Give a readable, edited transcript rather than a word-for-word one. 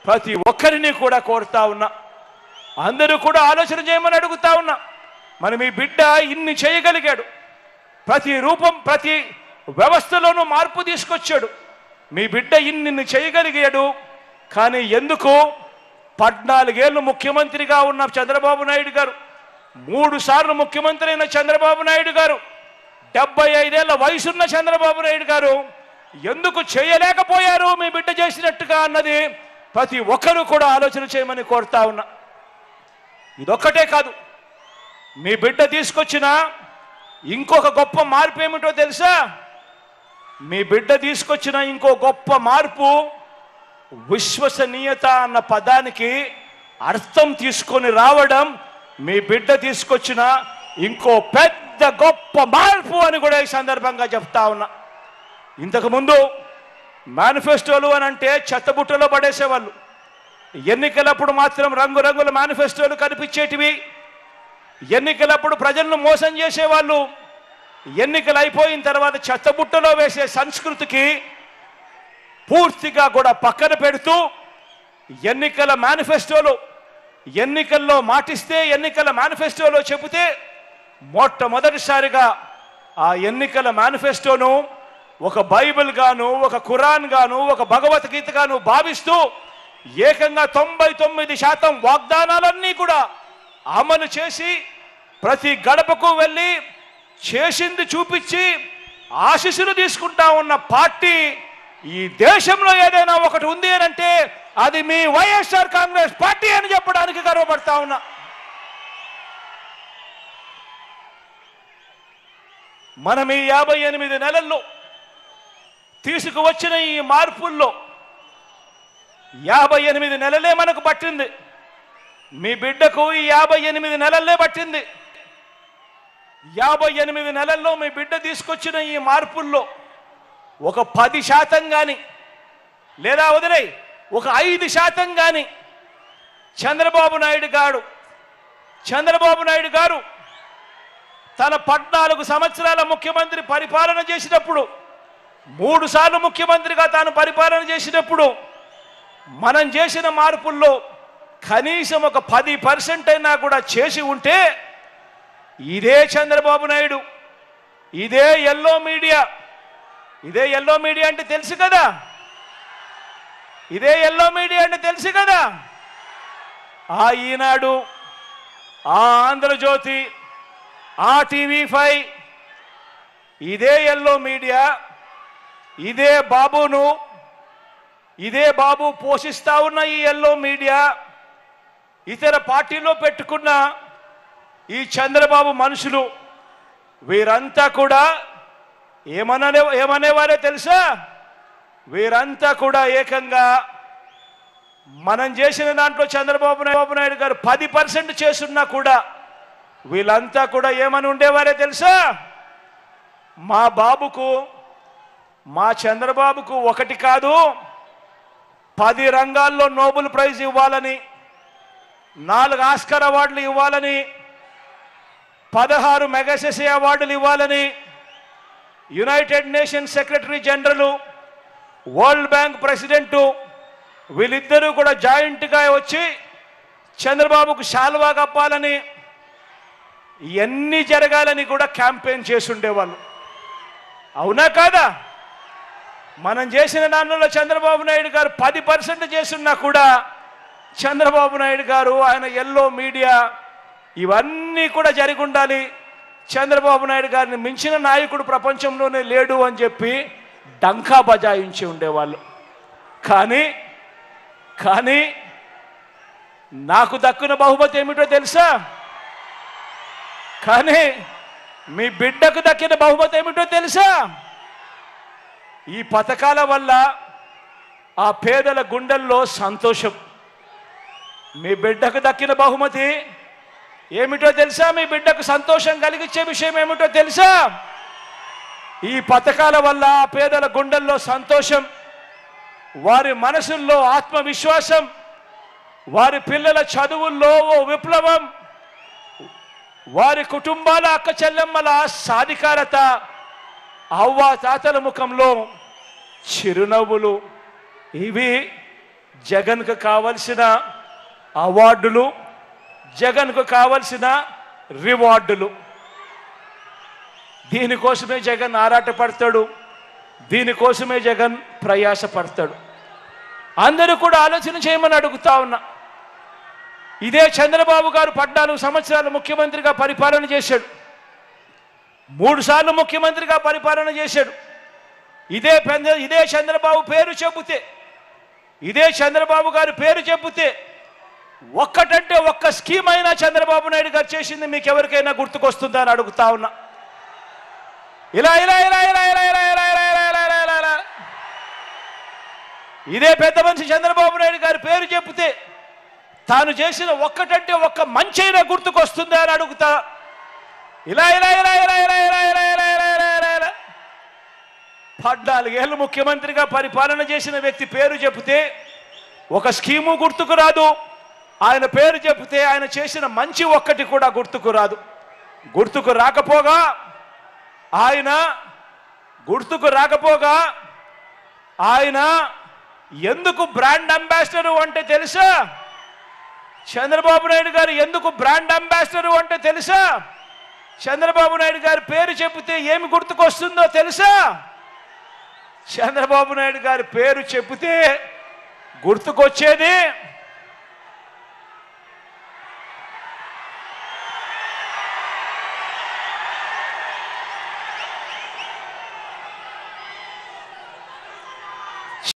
ప్రతి ఒక్కరిని కూడా కోరుతా ఉన్నా, అందరూ కూడా ఆలోచన చేయమని అడుగుతా ఉన్నా. మరి మీ బిడ్డ ఇన్ని చేయగలిగాడు, ప్రతి రూపం ప్రతి వ్యవస్థలోనూ మార్పు తీసుకొచ్చాడు. మీ బిడ్డ ఇన్ని చేయగలిగాడు. కానీ ఎందుకు 14 ఏళ్ళు ముఖ్యమంత్రిగా ఉన్న చంద్రబాబు నాయుడు గారు, 3 సార్లు ముఖ్యమంత్రి అయిన చంద్రబాబు నాయుడు గారు, 75 ఏళ్ల వయసున్న చంద్రబాబు నాయుడు గారు ఎందుకు చేయలేకపోయారు మీ బిడ్డ చేసినట్టుగా అన్నది ప్రతి ఒక్కరూ కూడా ఆలోచన చేయమని కోరుతా ఉన్నా. ఇదొక్కటే కాదు, మీ బిడ్డ తీసుకొచ్చిన ఇంకొక గొప్ప మార్పు ఏమిటో తెలుసా? మీ బిడ్డ తీసుకొచ్చిన ఇంకో గొప్ప మార్పు విశ్వసనీయత అన్న పదానికి అర్థం తీసుకొని రావడం మీ బిడ్డ తీసుకొచ్చిన ఇంకో పెద్ద గొప్ప మార్పు అని కూడా ఈ సందర్భంగా చెప్తా ఉన్నా. ఇంతకుముందు మేనిఫెస్టోలు అని అంటే చెత్తబుట్టలో పడేసేవాళ్ళు. ఎన్నికలప్పుడు మాత్రం రంగురంగుల మేనిఫెస్టోలు కనిపించేటివి. ఎన్నికలప్పుడు ప్రజలను మోసం చేసేవాళ్ళు. ఎన్నికలు అయిపోయిన తర్వాత చెత్తబుట్టలో వేసే సంస్కృతికి పూర్తిగా కూడా పక్కన పెడుతూ ఎన్నికల మేనిఫెస్టోలు, ఎన్నికల్లో మాటిస్తే ఎన్నికల మేనిఫెస్టోలో చెబితే మొట్టమొదటిసారిగా ఆ ఎన్నికల మేనిఫెస్టోను ఒక బైబిల్ గాను, ఒక ఖురాన్ గాను, ఒక భగవద్గీత గాను భావిస్తూ ఏకంగా 99% వాగ్దానాలన్నీ కూడా అమలు చేసి ప్రతి గడపకు వెళ్ళి చేసింది చూపించి ఆశీస్సులు తీసుకుంటా ఉన్న పార్టీ ఈ దేశంలో ఏదైనా ఒకటి ఉంది అని అంటే అది మీ వైఎస్ఆర్ కాంగ్రెస్ పార్టీ అని చెప్పడానికి గర్వపడతా ఉన్నా. మనం ఈ 58 నెలల్లో తీసుకువచ్చిన ఈ మార్పుల్లో 58 నెలలే మనకు పట్టింది. మీ బిడ్డకు ఈ 58 నెలలే పట్టింది. 58 నెలల్లో మీ బిడ్డ తీసుకొచ్చిన ఈ మార్పుల్లో ఒక 10% కానీ లేదా వదిలే ఒక 5% కానీ చంద్రబాబు నాయుడు గారు తన 14 సంవత్సరాల ముఖ్యమంత్రి పరిపాలన చేసినప్పుడు, 3 సార్లు ముఖ్యమంత్రిగా తాను పరిపాలన చేసినప్పుడు మనం చేసిన మార్పుల్లో కనీసం ఒక 10% అయినా కూడా చేసి ఉంటే ఇదే చంద్రబాబు నాయుడు, ఇదే ఎల్లో మీడియా అంటే తెలుసు కదా, ఇదే ఎల్లో మీడియా అంటే తెలుసు కదా, ఆ ఈనాడు, ఆ ఆంధ్రజ్యోతి, ఆ TV5, ఇదే ఎల్లో మీడియా, ఇదే బాబు పోషిస్తా ఉన్న ఈ ఎల్లో మీడియా, ఇతర పార్టీలో పెట్టుకున్న ఈ చంద్రబాబు మనుషులు వీరంతా కూడా ఏమనేవారే తెలుసా? వీరంతా కూడా ఏకంగా మనం చేసిన దాంట్లో చంద్రబాబు నాయుడు గారు 10% చేస్తున్నా కూడా వీళ్ళంతా కూడా ఏమని ఉండేవారే తెలుసా? మా బాబుకు, మా చంద్రబాబుకు 1 కాదు 10 రంగాల్లో నోబెల్ ప్రైజ్ ఇవ్వాలని, 4 ఆస్కార్ అవార్డులు ఇవ్వాలని, 16 మెగాసెసే అవార్డులు ఇవ్వాలని United nations secretary general, world bank president వీళ్ళిద్దరూ కూడా జాయింట్గా వచ్చి చంద్రబాబుకు శాల్వా కప్పాలని, ఇవన్నీ జరగాలని కూడా క్యాంపెయిన్ చేసుండేవాళ్ళు. అవునా కాదా? మనం చేసిన దానిలో చంద్రబాబు నాయుడు గారు 10% చేస్తున్నా కూడా చంద్రబాబు నాయుడు గారు, ఆయన ఎల్లో మీడియా ఇవన్నీ కూడా జరిగి ఉండాలి, చంద్రబాబు నాయుడు గారిని మించిన నాయకుడు ప్రపంచంలోనే లేడు అని చెప్పి డంకా బజాయించి ఉండేవాళ్ళు. కానీ నాకు దక్కున బహుమతి ఏమిటో తెలుసా? కానీ మీ బిడ్డకు దక్కిన బహుమతి ఏమిటో తెలుసా? ఈ పథకాల వల్ల ఆ పేదల గుండెల్లో సంతోషం. మీ బిడ్డకు దక్కిన బహుమతి ఏమిటో తెలుసా? మీ బిడ్డకు సంతోషం కలిగించే విషయం ఏమిటో తెలుసా? ఈ పథకాల వల్ల ఆ పేదల గుండెల్లో సంతోషం, వారి మనసుల్లో ఆత్మవిశ్వాసం, వారి పిల్లల చదువుల్లో ఓ విప్లవం, వారి కుటుంబాల అక్క చెల్లెమ్మల సాధికారత, అవ్వ తాతల ముఖంలో చిరునవ్వులు, ఇవి జగన్కు కావలసిన అవార్డులు, జగన్కు కావలసిన రివార్డులు. దీనికోసమే జగన్ ఆరాటపడతాడు, దీనికోసమే జగన్ ప్రయాసపడతాడు. అందరూ కూడా ఆలోచన చేయమని అడుగుతా ఉన్నా. ఇదే చంద్రబాబు గారు 14 సంవత్సరాలు ముఖ్యమంత్రిగా పరిపాలన చేశాడు, 3 సార్లు ముఖ్యమంత్రిగా పరిపాలన చేశాడు. ఇదే చంద్రబాబు పేరు చెబితే, ఇదే చంద్రబాబు గారి పేరు చెబితే ఒక్కటంటే ఒక్క స్కీమ్ అయినా చంద్రబాబు నాయుడు గారు చేసింది మీకు ఎవరికైనా గుర్తుకొస్తుందా అని అడుగుతా ఉన్నా. ఇలా ఇలా ఇలా ఇలా ఇలా ఇలా ఇలా ఇలా ఇలా ఇలా ఇలా ఇలా ఇదే పెద్ద మనిషి చంద్రబాబు నాయుడు గారి పేరు చెబితే తాను చేసిన ఒక్కటంటే ఒక్క మంచైనా గుర్తుకొస్తుందా అని అడుగుతా. ఇలా ఇలా ఇలా ఇలా ఇలా ఇలా ఇలా ఇలా ఇలా ఇలా ఇలా 14 ఏళ్ళు ముఖ్యమంత్రిగా పరిపాలన చేసిన వ్యక్తి పేరు చెబితే ఒక స్కీము గుర్తుకు రాదు. ఆయన పేరు చెబితే ఆయన చేసిన మంచి ఒక్కటి కూడా గుర్తుకు రాదు. గుర్తుకు రాకపోగా ఆయన ఎందుకు బ్రాండ్ అంబాసిడర్ అంటే తెలుసా? చంద్రబాబు నాయుడు గారు ఎందుకు బ్రాండ్ అంబాసిడర్ అంటే తెలుసా? చంద్రబాబు నాయుడు గారి పేరు చెబితే ఏమి గుర్తుకొస్తుందో తెలుసా? చంద్రబాబు నాయుడు గారి పేరు చెబితే గుర్తుకొచ్చేది